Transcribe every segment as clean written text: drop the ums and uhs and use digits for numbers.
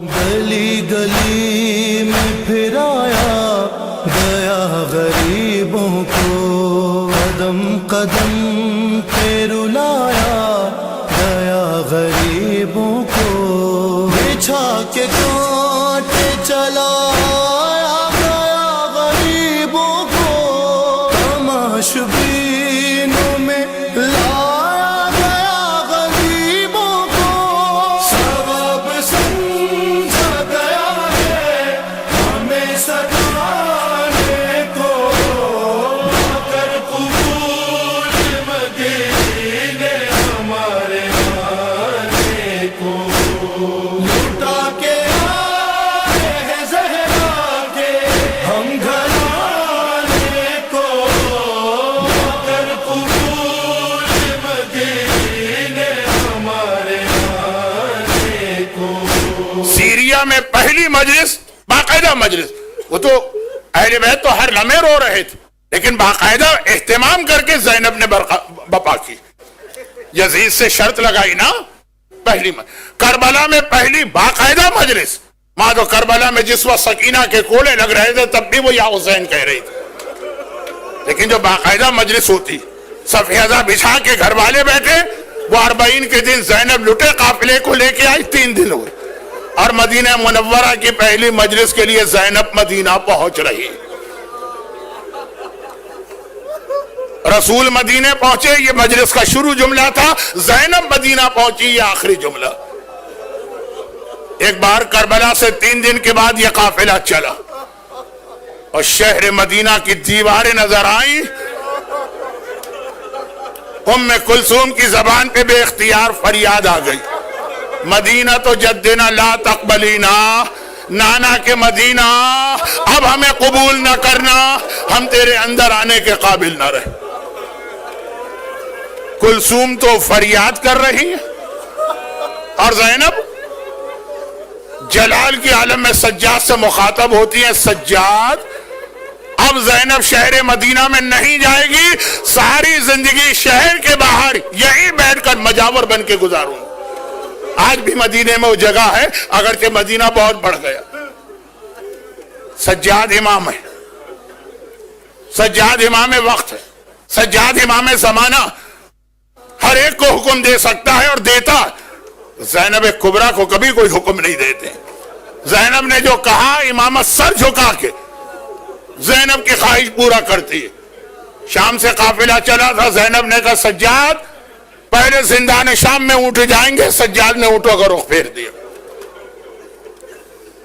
گلی گلی میں پھرایا گیا غریبوں کو، قدم قدم پہ رلایا گیا غریبوں کو، بچھا کے کانٹے چلایا گیا غریبوں کو، تماشبینوں میں لایا گیا غریبوں کو، سبب سمجھا گیا ہے ہمیں ستانے کو، کر قبول مدینے ہمارے آنے کو، لٹا کے آئے ہیں زہرا کے ہم گھرانے کو، کر قبول مدینے ہمارے آنے کو۔ سیریا میں پہلی مجلس، باقاعدہ مجلس، وہ تو اہل بیت تو ہر لمحے رو رہے تھے، لیکن باقاعدہ اہتمام کر کے زینب نے بپا کی، یزید سے شرط لگائی نا، پہلی کربلا میں پہلی باقاعدہ مجلس، ماں تو کربلا میں جس وقت سکینہ کے کولے لگ رہے تھے تب بھی وہ یا حسین کہہ رہی تھی، لیکن جو باقاعدہ مجلس ہوتی، صفحہ بچھا کے گھر والے بیٹھے، وہ 40 کے دن زینب لٹے قافلے کو لے کے آئی، 3 دن ہوئے، اور مدینہ منورہ کی پہلی مجلس کے لیے زینب مدینہ پہنچ رہی، رسول مدینہ پہنچے، یہ مجلس کا شروع جملہ تھا، زینب مدینہ پہنچی، یہ آخری جملہ۔ ایک بار کربلا سے 3 دن کے بعد یہ قافلہ چلا اور شہر مدینہ کی دیواریں نظر آئیں، ام کلثوم کی زبان پہ بے اختیار فریاد آ گئی، مدینہ تو جدنا لا تقبلینا، نانا کے مدینہ اب ہمیں قبول نہ کرنا، ہم تیرے اندر آنے کے قابل نہ رہے۔ کلثوم تو فریاد کر رہی ہے اور زینب جلال کی عالم میں سجاد سے مخاطب ہوتی ہیں، سجاد اب زینب شہر مدینہ میں نہیں جائے گی، ساری زندگی شہر کے باہر یہیں بیٹھ کر مجاور بن کے گزاروں گی۔ آج بھی مدینے میں وہ جگہ ہے، اگرچہ مدینہ بہت بڑھ گیا۔ سجاد امام ہے، سجاد امام وقت ہے، سجاد امام زمانہ، ہر ایک کو حکم دے سکتا ہے اور دیتا ہے۔ زینب کبریٰ کو کبھی کوئی حکم نہیں دیتے، زینب نے جو کہا امامت سر جھکا کے زینب کی خواہش پورا کرتی ہے۔ شام سے قافلہ چلا تھا، زینب نے کہا سجاد پہلے زندان شام میں اونٹ جائیں گے، سجاد نے اونٹوں کا رخ پھیر دیا۔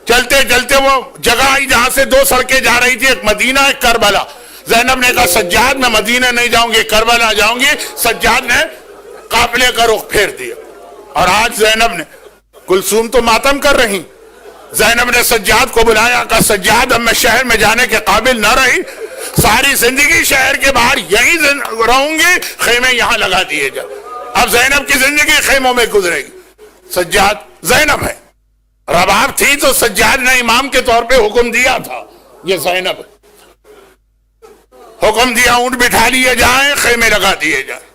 چلتے چلتے وہ جگہ آئی جہاں سے 2 سڑکیں جا رہی تھی، ایک مدینہ ایک کربلا، زینب نے کہا سجاد میں مدینہ نہیں جاؤں گی، کربلا جاؤں گی، سجاد نے قافلے کا رخ پھیر دیا۔ اور آج زینب نے، کلثوم تو ماتم کر رہی، زینب نے سجاد کو بلایا، کہا سجاد اب میں شہر میں جانے کے قابل نہ رہی، ساری زندگی شہر کے باہر یہیں رہوں گی، خیمے یہاں لگا دیے جا۔ اب زینب کی زندگی خیموں میں گزرے گی۔ سجاد زینب ہے، رباب تھی تو سجاد نے امام کے طور پہ حکم دیا تھا، یہ زینب ہے، حکم دیا اونٹ بٹھا لیے جائیں، خیمے لگا دیے جائیں،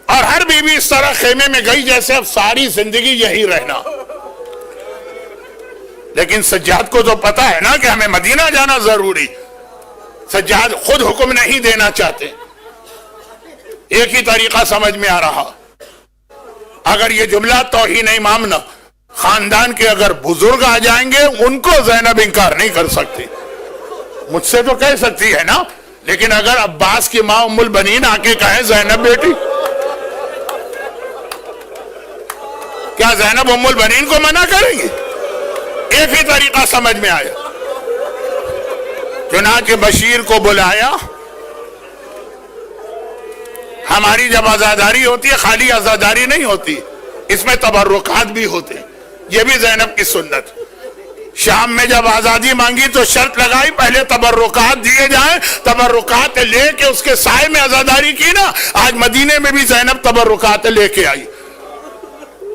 اور ہر بیوی اس طرح خیمے میں گئی جیسے اب ساری زندگی یہی رہنا۔ لیکن سجاد کو تو پتا ہے نا کہ ہمیں مدینہ جانا ضروری، سجاد خود حکم نہیں دینا چاہتے۔ ایک ہی طریقہ سمجھ میں آ رہا، اگر یہ جملہ توہین امام نہ، خاندان کے اگر بزرگ آ جائیں گے ان کو زینب انکار نہیں کر سکتی، مجھ سے تو کہہ سکتی ہے نا، لیکن اگر عباس کی ماں ام البنین آ کے کہے زینب بیٹی، کیا زینب ام البنین کو منع کریں گی؟ ایک ہی طریقہ سمجھ میں آیا، چنانچہ بشیر کو بلایا۔ ہماری جب عزاداری ہوتی ہے خالی عزاداری نہیں ہوتی، اس میں تبرکات بھی ہوتے ہیں، یہ بھی زینب کی سنت۔ شام میں جب آزادی مانگی تو شرط لگائی پہلے تبرکات دیے جائیں، تبرکات لے کے اس کے سائے میں عزاداری کی نا۔ آج مدینے میں بھی زینب تبرکات لے کے آئی،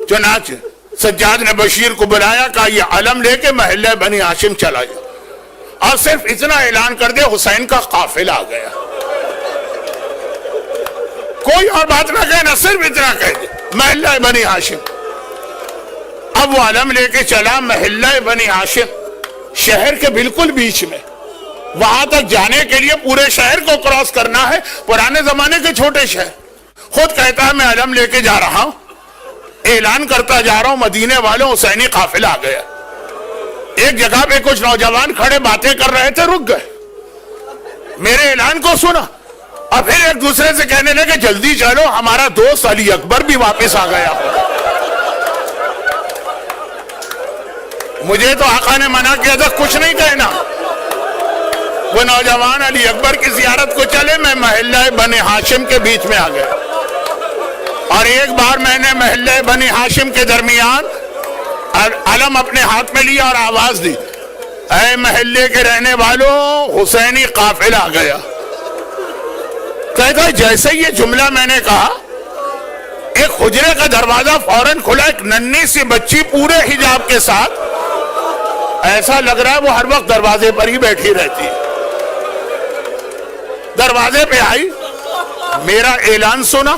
چنانچہ سجاد نے بشیر کو بلایا، کہا یہ علم لے کے محلہ بنی ہاشم چلا جا، اور صرف اتنا اعلان کر دے حسین کا قافلہ آ گیا، کوئی اور بات نہ کہنا، صرف اتنا کہہ دے محلہ بنی ہاشم۔ اب وہ علم لے کے چلا محلہ بنی ہاشم، شہر کے بالکل بیچ میں. وہاں تک جانے کے لیے پورے شہر کو کراس کرنا ہے، پرانے زمانے کے چھوٹے شہر. خود کہتا ہے میں علم لے کے جا رہا ہوں، اعلان کرتا جا رہا ہوں، مدینے والوں حسینی قافلہ آ گیا. ایک جگہ پہ کچھ نوجوان کھڑے باتیں کر رہے تھے، رک گئے، میرے اعلان کو سنا اور پھر ایک دوسرے سے کہنے لگے جلدی چلو، ہمارا دوست علی اکبر بھی واپس آ گیا. مجھے تو آقا نے منع کیا تھا کچھ نہیں کہنا. وہ نوجوان علی اکبر کی زیارت کو چلے، میں محلہ بنی ہاشم کے بیچ میں آ گیا. اور ایک بار میں نے محلہ بنی ہاشم کے درمیان علم اپنے ہاتھ میں لیا اور آواز دی، اے محلے کے رہنے والوں، حسینی قافلہ آ گیا. کہتا ہے جیسے یہ جملہ میں نے کہا، ایک حجرے کا دروازہ فوراً کھلا، ایک ننھی سی بچی پورے حجاب کے ساتھ، ایسا لگ رہا ہے وہ ہر وقت دروازے پر ہی بیٹھی رہتی ہے. دروازے پہ آئی، میرا اعلان سنا،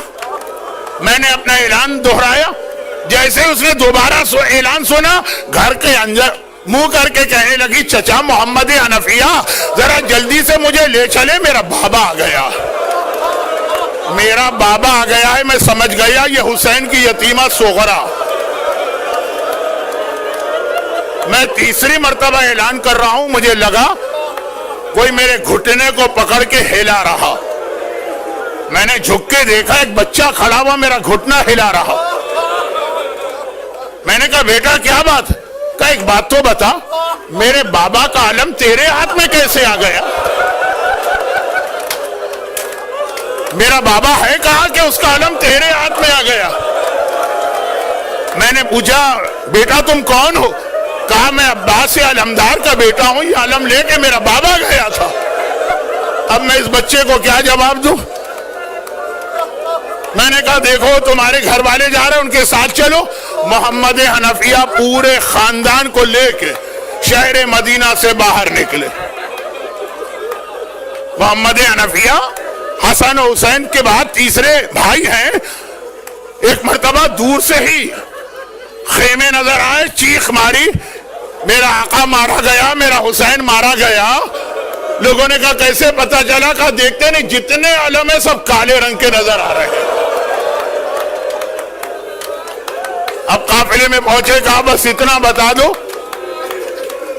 میں نے اپنا اعلان دہرایا. جیسے اس نے دوبارہ اعلان سنا، گھر کے اندر منہ کر کے کہنے لگی، چچا محمد حنفیہ ذرا جلدی سے مجھے لے چلے، میرا بابا آ گیا. میرا بابا آ گیا ہے. میں سمجھ گیا یہ حسین کی یتیمہ صغرا. میں تیسری مرتبہ اعلان کر رہا ہوں، مجھے لگا کوئی میرے گھٹنے کو پکڑ کے ہلا رہا. میں نے جھک کے دیکھا ایک بچہ کھڑا ہوا میرا گھٹنا ہلا رہا. میں نے کہا بیٹا کیا بات؟ کہا ایک بات تو بتا، میرے بابا کا علم تیرے ہاتھ میں کیسے آ گیا؟ میرا بابا ہے کہا کہ اس کا علم تیرے ہاتھ میں آ گیا. میں نے پوچھا بیٹا تم کون ہو؟ کہا میں عباس علمدار کا بیٹا ہوں، یہ علم لے کے میرا بابا گیا تھا. اب میں اس بچے کو کیا جواب دوں؟ میں نے کہا دیکھو تمہارے گھر والے جا رہے ہیں، ان کے ساتھ چلو. محمد حنفیہ پورے خاندان کو لے کے شہر مدینہ سے باہر نکلے. محمد حنفیہ حسن و حسین کے بعد تیسرے بھائی ہیں. ایک مرتبہ دور سے ہی خیمے نظر آئے، چیخ ماری، میرا آقا مارا گیا، میرا حسین مارا گیا. لوگوں نے کہا کیسے پتا چلا؟ کہا دیکھتے نہیں جتنے علم ہیں سب کالے رنگ کے نظر آ رہے ہیں. اب قافلے میں پہنچے، کہا بس اتنا بتا دو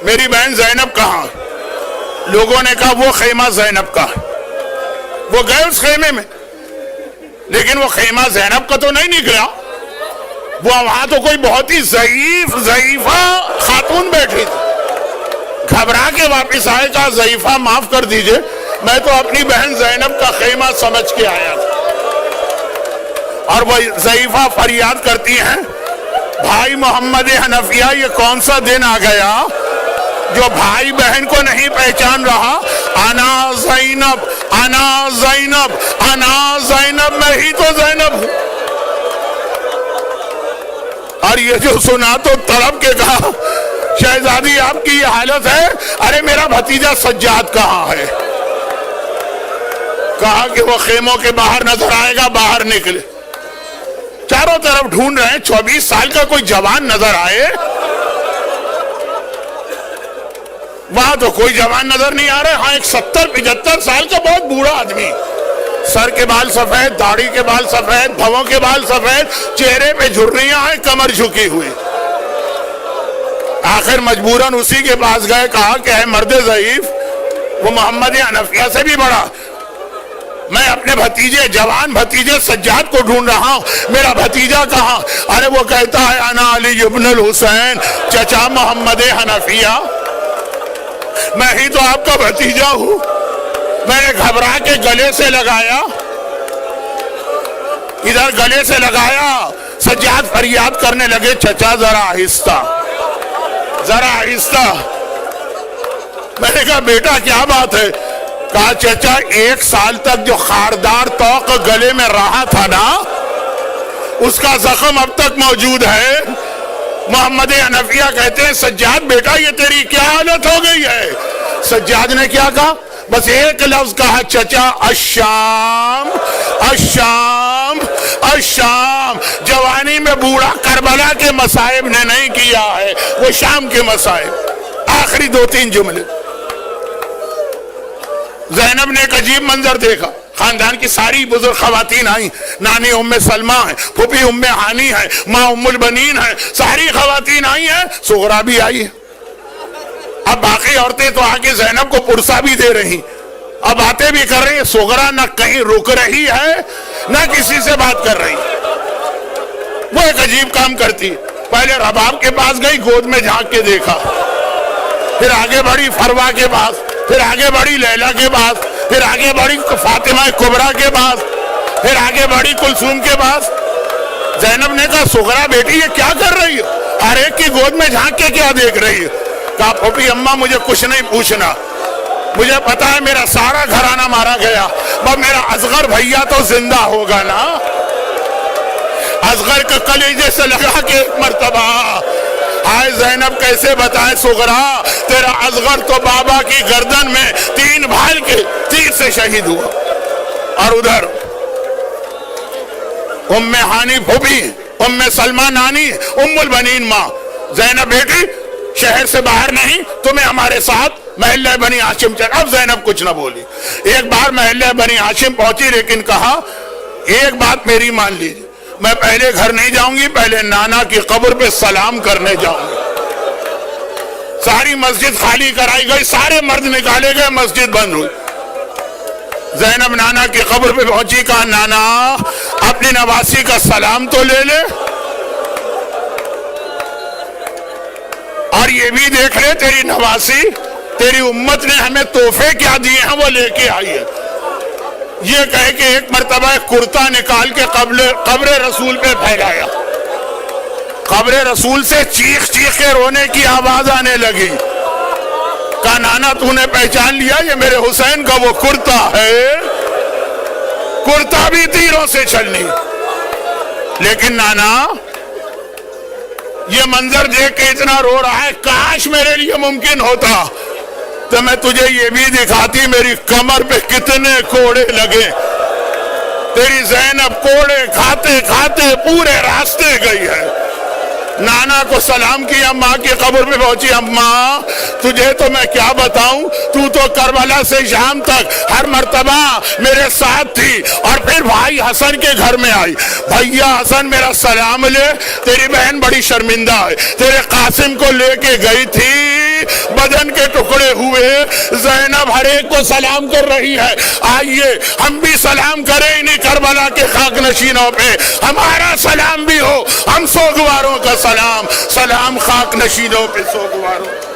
میری بہن زینب کہاں؟ لوگوں نے کہا وہ خیمہ زینب کا. وہ گئے اس خیمے میں، لیکن وہ خیمہ زینب کا تو نہیں نکلا. وہاں تو کوئی بہت ہی ضعیفہ خاتون بیٹھی تھی. گھبرا کے واپس آئے، کہا ضعیفہ معاف کر دیجئے، میں تو اپنی بہن زینب کا خیمہ سمجھ کے آیا تھا. اور وہ ضعیفہ فریاد کرتی ہیں، بھائی محمد حنفیہ یہ کون سا دن آ گیا جو بھائی بہن کو نہیں پہچان رہا؟ انا زینب، انا زینب، انا زینب، میں ہی تو زینب ہوں. اور یہ جو سنا تو تڑپ کے کہا شہزادی آپ کی یہ حالت ہے؟ ارے میرا بھتیجا سجاد کہاں ہے؟ کہا کہ وہ خیموں کے باہر نظر آئے گا. باہر نکلے، چاروں طرف ڈھونڈ رہے ہیں، 24 سال کا کوئی جوان نظر آئے. وہاں تو کوئی جوان نظر نہیں آ رہا. ہاں ایک 70-75 سال کا بہت بوڑھا آدمی، سر کے بال سفید، داڑھی کے بال سفید، بھووں کے بال سفید، چہرے پہ جھریاں ہیں، کمر جھکی ہوئی. آخر مجبوراً اسی کے پاس گئے. کہا کہ ہے مرد ضعیف، وہ محمد حنفیہ سے بھی بڑا، میں اپنے بھتیجے، جوان بھتیجے سجاد کو ڈھونڈ رہا ہوں، میرا بھتیجا کہاں؟ ارے وہ کہتا ہے انا علی ابن الحسین، چچا محمد حنفیہ، میں ہی تو آپ کا بھتیجا ہوں. میں نے گھبرا کے گلے سے لگایا، ادھر گلے سے لگایا. سجاد فریاد کرنے لگے، چچا ذرا آہستہ، ذرا آہستہ. میں نے کہا بیٹا کیا بات ہے؟ کہا چچا 1 سال تک جو خاردار توق گلے میں رہا تھا نا، اس کا زخم اب تک موجود ہے. محمد حنفیہ کہتے ہیں سجاد بیٹا یہ تیری کیا حالت ہو گئی ہے؟ سجاد نے کیا کہا؟ بس ایک لفظ کہا، چچا الشام. الشام الشام، جوانی میں بوڑھا کربلا کے مصائب نے نہیں کیا ہے، وہ شام کے مصائب۔ آخری 2-3 جملے۔ زینب نے ایک عجیب منظر دیکھا، خاندان کی ساری بزرگ خواتین آئیں، نانی ام سلمہ ہیں، پھوپھی ام ہانی ہیں، ماں ام البنین ہیں، ساری خواتین آئی ہیں، صغرا بھی آئی ہے۔ اب باقی عورتیں تو آگے زینب کو پرسا بھی دے رہی، اب باتیں بھی کر رہی ہیں، صغرا نہ کہیں رک رہی ہے نہ کسی سے بات کر رہی۔ وہ ایک عجیب کام کرتی، پہلے رباب کے پاس گئی، گود میں جھانک کے دیکھا، پھر آگے بڑھی فروا کے پاس، پھر آگے بڑھی لیلا کے پاس، پھر آگے بڑھی فاطمہ کبریٰ کے پاس، پھر آگے بڑھی کلثوم کے پاس۔ زینب نے کہا صغرا بیٹی یہ کیا کر رہی ہے؟ ہر ایک کی گود میں جھانک کے کیا دیکھ رہی ہے؟ کہا پھوپھی اماں مجھے کچھ نہیں پوچھنا، مجھے پتا ہے میرا سارا گھرانہ مارا گیا، بس میرا اصغر بھیا تو زندہ ہوگا نا۔ اصغر کا کلیجے سے لگا کے ایک مرتبہ، آئے زینب کیسے بتائے صغرا تیرا اصغر تو بابا کی گردن میں 3 بھال کے تیر سے شہید ہوا۔ اور ادھر ام ہانی پھوپھی، ام سلمہ نانی، ام البنین ماں، زینب بیٹی شہر سے باہر نہیں، تمہیں ہمارے ساتھ محلہ بنی ہاشم چل۔ اب زینب کچھ نہ بولی۔ ایک بار محلہ بنی ہاشم پہنچی، لیکن کہا ایک بات میری مان لیجیے، میں پہلے گھر نہیں جاؤں گی، پہلے نانا کی قبر پہ سلام کرنے جاؤں گی۔ ساری مسجد خالی کرائی گئی، سارے مرد نکالے گئے، مسجد بند ہوئی۔ زینب نانا کی قبر پہ پہنچی، کہا نانا اپنی نواسی کا سلام تو لے لے، اور یہ بھی دیکھ لے تیری نواسی، تیری امت نے ہمیں تحفے کیا دیے ہیں وہ لے کے آئی ہے۔ یہ کہے کہ ایک مرتبہ ایک کرتا نکال کے قبر رسول پہ پھیلایا، قبر رسول سے چیخ چیخ کے رونے کی آواز آنے لگی۔ کہا نانا تو نے پہچان لیا یہ میرے حسین کا وہ کرتا ہے؟ کرتا بھی تیروں سے چھلنی۔ لیکن نانا یہ منظر دیکھ کے اتنا رو رہا ہے، کاش میرے لیے ممکن ہوتا تو میں تجھے یہ بھی دکھاتی میری کمر پہ کتنے کوڑے لگے۔ تیری زینب کوڑے کھاتے کھاتے پورے راستے گئی ہے۔ نانا کو سلام کیا، ماں کی قبر پہ پہنچی، اماں تجھے تو میں کیا بتاؤں، تو تو کربلا سے شام تک ہر مرتبہ میرے ساتھ تھی، اور پھر بھائی حسن کے گھر میں آئی، بھیا حسن میرا سلام لے، تیری بہن بڑی شرمندہ ہے، تیرے قاسم کو لے کے گئی تھی، بدن کے ٹکڑے ہوئے۔ زینب ہر ایک کو سلام کر رہی ہے، آئیے ہم بھی سلام کریں انہیں کربلا کے خاک نشینوں پہ، ہمارا سلام بھی ہو، ہم سوگواروں کا سلام، سلام خاک نشینوں پہ سوگواروں۔